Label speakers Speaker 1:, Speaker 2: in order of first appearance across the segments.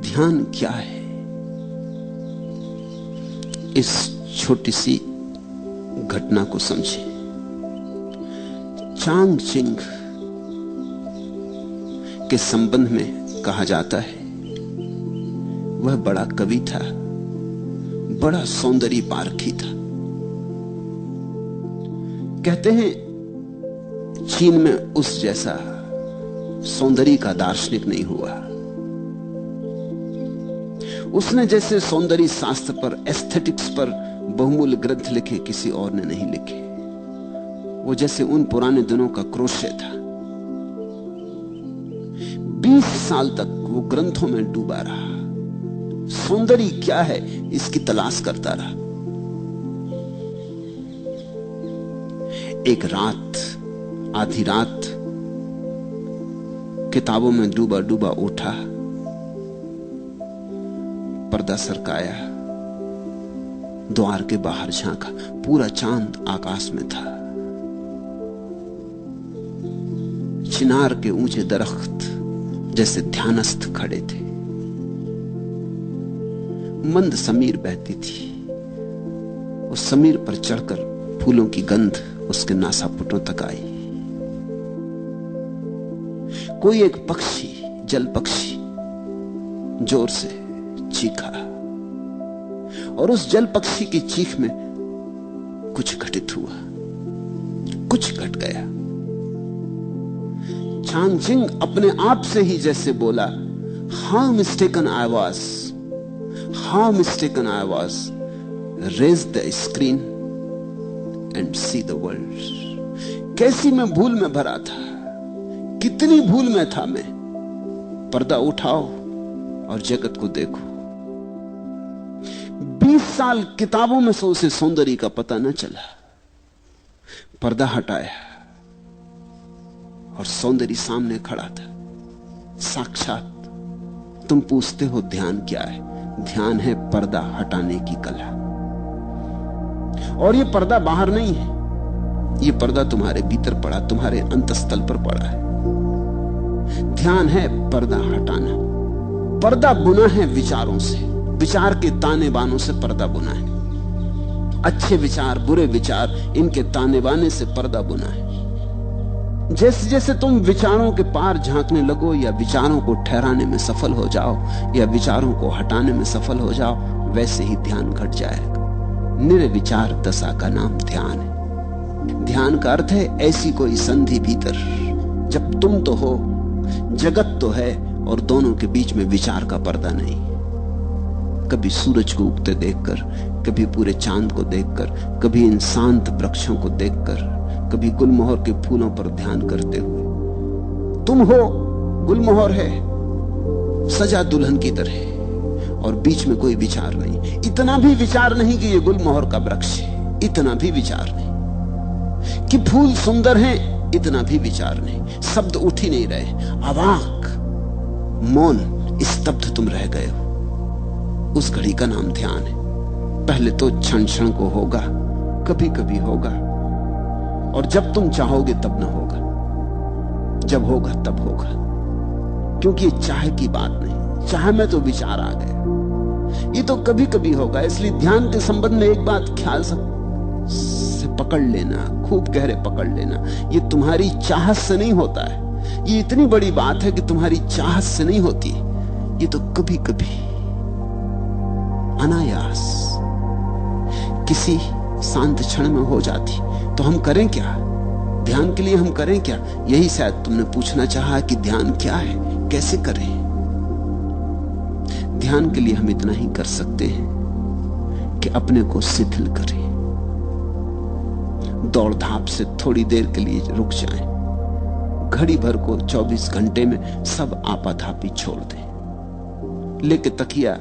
Speaker 1: ध्यान क्या है, इस छोटी सी घटना को समझें। चांग चिंग के संबंध में कहा जाता है वह बड़ा कवि था, बड़ा सौंदर्य पारखी था। कहते हैं चीन में उस जैसा सौंदर्य का दार्शनिक नहीं हुआ। उसने जैसे सौंदर्य शास्त्र पर, एस्थेटिक्स पर बहुमूल्य ग्रंथ लिखे किसी और ने नहीं लिखे। वो जैसे उन पुराने दिनों का क्रोशे था। 20 साल तक वो ग्रंथों में डूबा रहा, सौंदर्य क्या है इसकी तलाश करता रहा। एक रात, आधी रात, किताबों में डूबा डूबा उठा, पर्दा सरकाया, द्वार के बाहर झांका, पूरा चांद आकाश में था। चिनार के ऊंचे दरख्त जैसे ध्यानस्थ खड़े थे। मंद समीर बहती थी। उस समीर पर चढ़कर फूलों की गंध उसके नासापुटों तक आई। कोई एक पक्षी, जल पक्षी, जोर से चीखा और उस जल पक्षी की चीख में कुछ घटित हुआ, कुछ घट गया। चांगचिंग अपने आप से ही जैसे बोला, how mistaken I was, how mistaken I was, raise the screen and see the world. कैसी मैं भूल में भरा था, कितनी भूल में था मैं। पर्दा उठाओ और जगत को देखो। 20 साल किताबों में से उसे सौंदर्य का पता न चला। पर्दा हटाया और सौंदर्य सामने खड़ा था, साक्षात। तुम पूछते हो ध्यान क्या है? ध्यान है पर्दा हटाने की कला। और ये पर्दा बाहर नहीं है, ये पर्दा तुम्हारे भीतर पड़ा, तुम्हारे अंतस्थल पर पड़ा है। ध्यान है पर्दा हटाना। पर्दा बुना है विचारों से, विचार के ताने बानों से पर्दा बुना है। अच्छे विचार, बुरे विचार, इनके ताने बाने से पर्दा बुना है। जैसे जैसे तुम विचारों के पार झांकने लगो, या विचारों को ठहराने में सफल हो जाओ, या विचारों को हटाने में सफल हो जाओ, वैसे ही ध्यान घट जाएगा। निर्विचार दशा का नाम ध्यान है। ध्यान का अर्थ है ऐसी कोई संधि भीतर, जब तुम तो हो, जगत तो है, और दोनों के बीच में विचार का पर्दा नहीं। कभी सूरज को उगते देखकर, कभी पूरे चांद को देखकर, कभी इन शांत वृक्षों को देखकर, कभी गुलमोहर के फूलों पर ध्यान करते हुए। तुम हो, गुलमोहर है, सजा दुल्हन की तरह, और बीच में कोई विचार नहीं। इतना भी विचार नहीं कि ये गुलमोहर का वृक्ष है, इतना भी विचार नहीं। कि फूल सुंदर हैं, इतना भी विचार नहीं। शब्द उठ ही नहीं रहे, अवाक, मौन, स्तब्ध तुम रह गए हो। उस घड़ी का नाम ध्यान है। पहले तो क्षण क्षण को होगा, कभी कभी होगा, और जब तुम चाहोगे तब न होगा, जब होगा तब होगा। क्योंकि ये चाहे की बात नहीं, चाहे में तो विचार आ गया। ये तो कभी कभी होगा। इसलिए ध्यान के संबंध में एक बात ख्याल से पकड़ लेना, खूब गहरे पकड़ लेना, ये तुम्हारी चाहत से नहीं होता है। ये इतनी बड़ी बात है कि तुम्हारी चाहत से नहीं होती। ये तो कभी कभी अनायास किसी शांत क्षण में हो जाती। तो हम करें क्या? ध्यान के लिए हम करें क्या? यही शायद तुमने पूछना चाहा कि ध्यान क्या है, कैसे करें। ध्यान के लिए हम इतना ही कर सकते हैं कि अपने को शिथिल करें, दौड़ धाप से थोड़ी देर के लिए रुक जाएं, घड़ी भर को 24 घंटे में सब आपाधापी छोड़ दें। लेके तकिया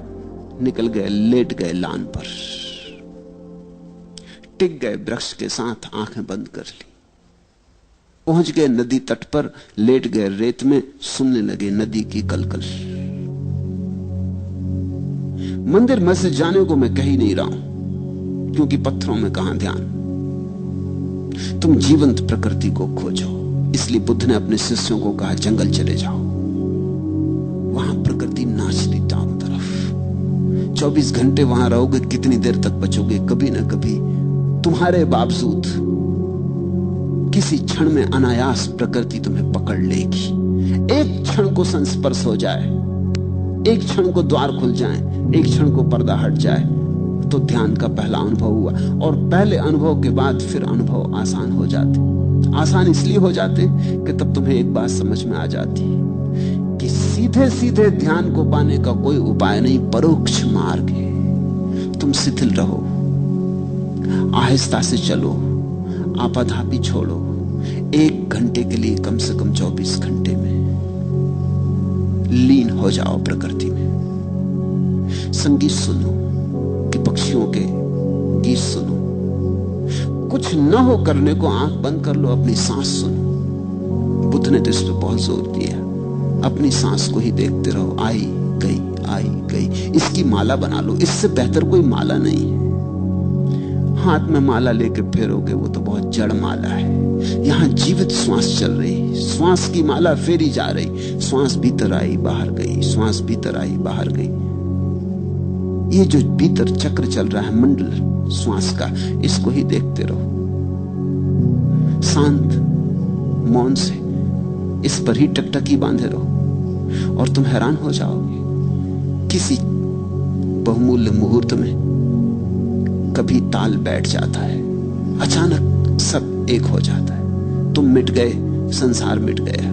Speaker 1: निकल गए, लेट गए लान पर, टिक गए वृक्ष के साथ, आंखें बंद कर ली, पहुंच गए नदी तट पर, लेट गए रेत में, सुनने लगे नदी की कलकल। मंदिर मस्जिद जाने को मैं कह ही नहीं रहा हूं, क्योंकि पत्थरों में कहां ध्यान। तुम जीवंत प्रकृति को खोजो। इसलिए बुद्ध ने अपने शिष्यों को कहा, जंगल चले जाओ, वहां प्रकृति नाच रही चारों तरफ। 24 घंटे वहां रहोगे, कितनी देर तक बचोगे? कभी ना कभी तुम्हारे बावजूद किसी क्षण में अनायास प्रकृति तुम्हें पकड़ लेगी। एक क्षण को संस्पर्श हो जाए, एक क्षण को द्वार खुल जाए, एक क्षण को पर्दा हट जाए, तो ध्यान का पहला अनुभव हुआ। और पहले अनुभव के बाद फिर अनुभव आसान हो जाते। आसान इसलिए हो जाते कि तब तुम्हें एक बात समझ में आ जाती है कि सीधे सीधे ध्यान को पाने का कोई उपाय नहीं, परोक्ष मार्ग है। तुम शिथिल रहो, आहिस्ता से चलो, आपाधापी छोड़ो। 1 घंटे के लिए कम से कम 24 घंटे में लीन हो जाओ प्रकृति में। संगीत सुनो कि पक्षियों के गीत सुनो। कुछ न हो करने को आंख बंद कर लो, अपनी सांस सुनो। बुद्ध ने तो इस पर बहुत जोर दिया, अपनी सांस को ही देखते रहो। आई गई, आई गई, इसकी माला बना लो। इससे बेहतर कोई माला नहीं है। हाथ में माला लेके फेरोगे वो तो बहुत जड़ माला है। यहां जीवित श्वास चल रही, श्वास की माला फेरी जा रही। श्वास भीतर आई, बाहर गई, श्वास भीतर आई, बाहर गई। ये जो भीतर चक्र चल रहा है मंडल श्वास का, इसको ही देखते रहो शांत मौन से। इस पर ही टकटकी बांधे रहो और तुम हैरान हो जाओगे। किसी बहुमूल्य मुहूर्त में कभी ताल बैठ जाता है, अचानक सब एक हो जाता है। तुम मिट गए, संसार मिट गया।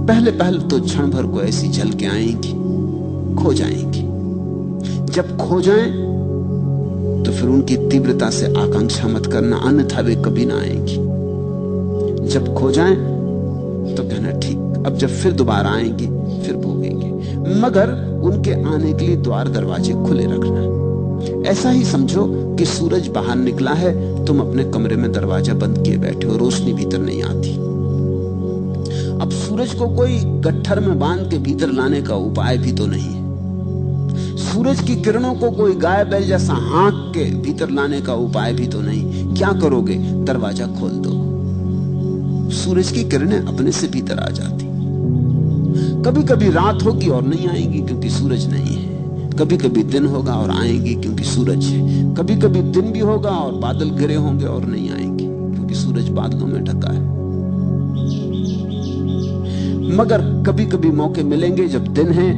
Speaker 1: पहले पहले तो क्षण भर को ऐसी झलकें आएंगी, खो जाएंगी। जब खो जाएं तो फिर उनकी तीव्रता से आकांक्षा मत करना, अन्यथा वे कभी ना आएंगी। जब खो जाएं तो कहना ठीक, अब जब फिर दोबारा आएंगी फिर भोगेंगे। मगर उनके आने के लिए द्वार दरवाजे खुले रखना। ऐसा ही समझो कि सूरज बाहर निकला है, तुम अपने कमरे में दरवाजा बंद किए बैठे हो, रोशनी भीतर नहीं आती। अब सूरज को कोई गट्ठर में बांध के भीतर लाने का उपाय भी तो नहीं है। सूरज की किरणों को कोई गाय बैल जैसा हाँक के भीतर लाने का उपाय भी तो नहीं। क्या करोगे? दरवाजा खोल दो, सूरज की किरणें अपने से भीतर आ जाती। कभी कभी रात होगी और नहीं आएंगी क्योंकि सूरज नहीं है। कभी कभी दिन होगा और आएंगी क्योंकि सूरज है। कभी कभी दिन भी होगा और बादल घिरे होंगे और नहीं आएंगे क्योंकि सूरज बादलों में ढका है। मगर कभी कभी मौके मिलेंगे जब दिन है,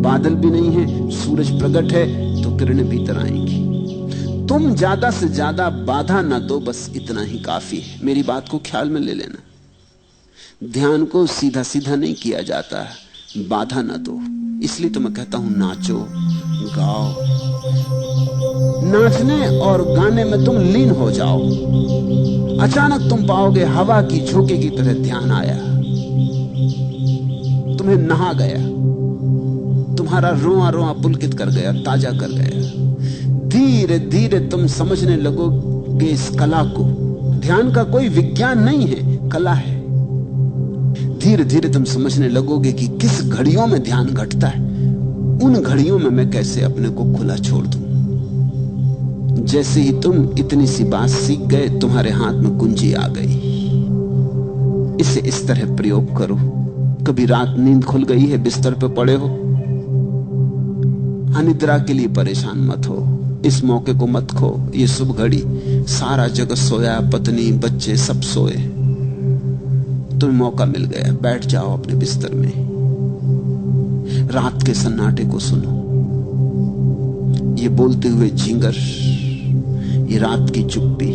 Speaker 1: बादल भी नहीं है, सूरज प्रकट है, तो किरणें भीतर आएंगी। तुम ज्यादा से ज्यादा बाधा ना दो, बस इतना ही काफी है। मेरी बात को ख्याल में ले लेना। ध्यान को सीधा सीधा नहीं किया जाता, बाधा ना दो। इसलिए तो मैं कहता हूं नाचो, गाओ। नाचने और गाने में तुम लीन हो जाओ। अचानक तुम पाओगे हवा की झोंके की तरह ध्यान आया, तुम्हें नहा गया, तुम्हारा रोआ रोआ पुलकित कर गया, ताजा कर गया। धीरे धीरे तुम समझने लगोगे इस कला को। ध्यान का कोई विज्ञान नहीं है, कला है। धीरे धीरे तुम समझने लगोगे कि किस घड़ियों में ध्यान घटता है। उन घड़ियों में मैं कैसे अपने को खुला छोड़ दूं। जैसे ही तुम इतनी सी बात सीख गए, तुम्हारे हाथ में कुंजी आ गई। इसे इस तरह प्रयोग करो। कभी रात नींद खुल गई है, बिस्तर पे पड़े हो, अनिद्रा के लिए परेशान मत हो। इस मौके को मत खो। ये शुभ घड़ी, सारा जगत सोया, पत्नी बच्चे सब सोए, तुम्हें मौका मिल गया। बैठ जाओ अपने बिस्तर में, रात के सन्नाटे को सुनो। ये बोलते हुए झींगर, ये रात की चुप्पी।